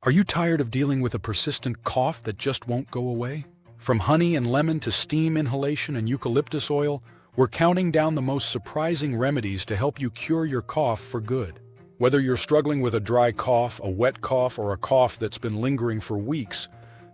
Are you tired of dealing with a persistent cough that just won't go away? From honey and lemon to steam inhalation and eucalyptus oil, we're counting down the most surprising remedies to help you cure your cough for good. Whether you're struggling with a dry cough, a wet cough, or a cough that's been lingering for weeks,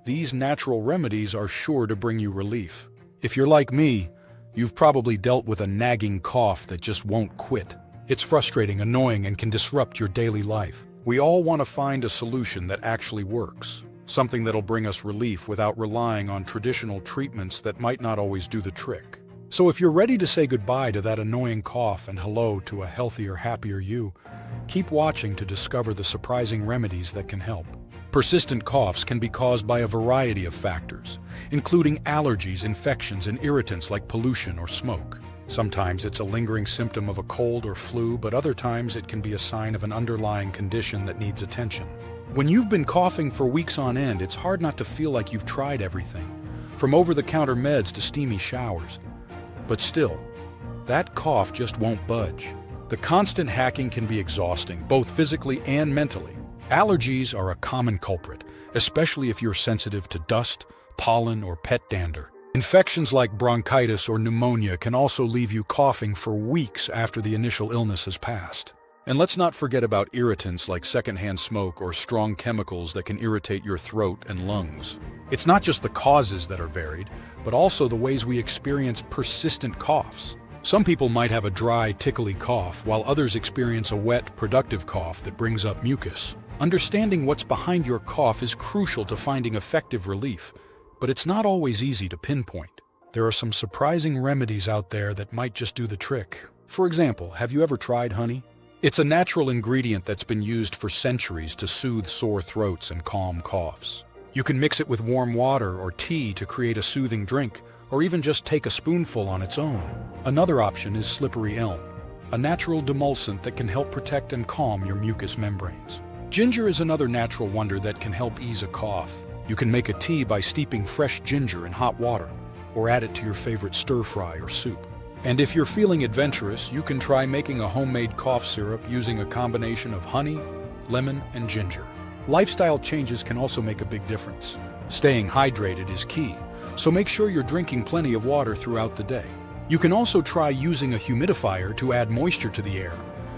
these natural remedies are sure to bring you relief. If you're like me, you've probably dealt with a nagging cough that just won't quit. It's frustrating, annoying, and can disrupt your daily life. We all want to find a solution that actually works, something that'll bring us relief without relying on traditional treatments that might not always do the trick. So if you're ready to say goodbye to that annoying cough and hello to a healthier, happier you, keep watching to discover the surprising remedies that can help. Persistent coughs can be caused by a variety of factors, including allergies, infections, and irritants like pollution or smoke. Sometimes it's a lingering symptom of a cold or flu, but other times it can be a sign of an underlying condition that needs attention. When you've been coughing for weeks on end, it's hard not to feel like you've tried everything, from over-the-counter meds to steamy showers. But still, that cough just won't budge. The constant hacking can be exhausting, both physically and mentally. Allergies are a common culprit, especially if you're sensitive to dust, pollen, or pet dander. Infections like bronchitis or pneumonia can also leave you coughing for weeks after the initial illness has passed. And let's not forget about irritants like secondhand smoke or strong chemicals that can irritate your throat and lungs. It's not just the causes that are varied, but also the ways we experience persistent coughs. Some people might have a dry, tickly cough, while others experience a wet, productive cough that brings up mucus. Understanding what's behind your cough is crucial to finding effective relief. But it's not always easy to pinpoint. There are some surprising remedies out there that might just do the trick. For example, have you ever tried honey? It's a natural ingredient that's been used for centuries to soothe sore throats and calm coughs. You can mix it with warm water or tea to create a soothing drink, or even just take a spoonful on its own. Another option is slippery elm, a natural demulcent that can help protect and calm your mucous membranes. Ginger is another natural wonder that can help ease a cough. You can make a tea by steeping fresh ginger in hot water, or add it to your favorite stir-fry or soup. And if you're feeling adventurous, you can try making a homemade cough syrup using a combination of honey, lemon, and ginger. Lifestyle changes can also make a big difference. Staying hydrated is key, so make sure you're drinking plenty of water throughout the day. You can also try using a humidifier to add moisture to the air,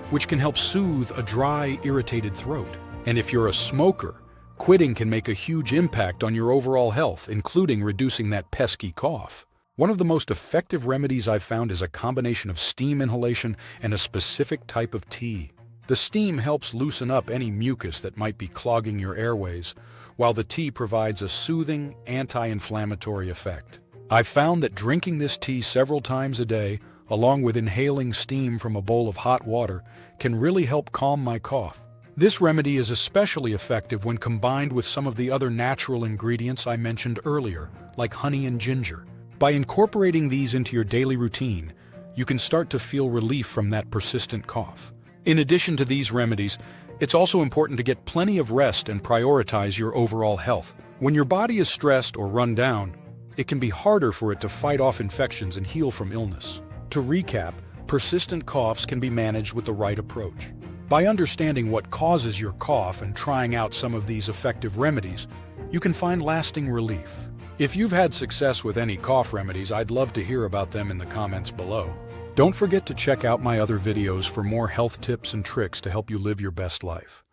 which can help soothe a dry, irritated throat. And if you're a smoker, quitting can make a huge impact on your overall health, including reducing that pesky cough. One of the most effective remedies I've found is a combination of steam inhalation and a specific type of tea. The steam helps loosen up any mucus that might be clogging your airways, while the tea provides a soothing, anti-inflammatory effect. I've found that drinking this tea several times a day, along with inhaling steam from a bowl of hot water, can really help calm my cough. This remedy is especially effective when combined with some of the other natural ingredients I mentioned earlier, like honey and ginger. By incorporating these into your daily routine, you can start to feel relief from that persistent cough. In addition to these remedies, it's also important to get plenty of rest and prioritize your overall health. When your body is stressed or run down, it can be harder for it to fight off infections and heal from illness. To recap, persistent coughs can be managed with the right approach. By understanding what causes your cough and trying out some of these effective remedies, you can find lasting relief. If you've had success with any cough remedies, I'd love to hear about them in the comments below. Don't forget to check out my other videos for more health tips and tricks to help you live your best life.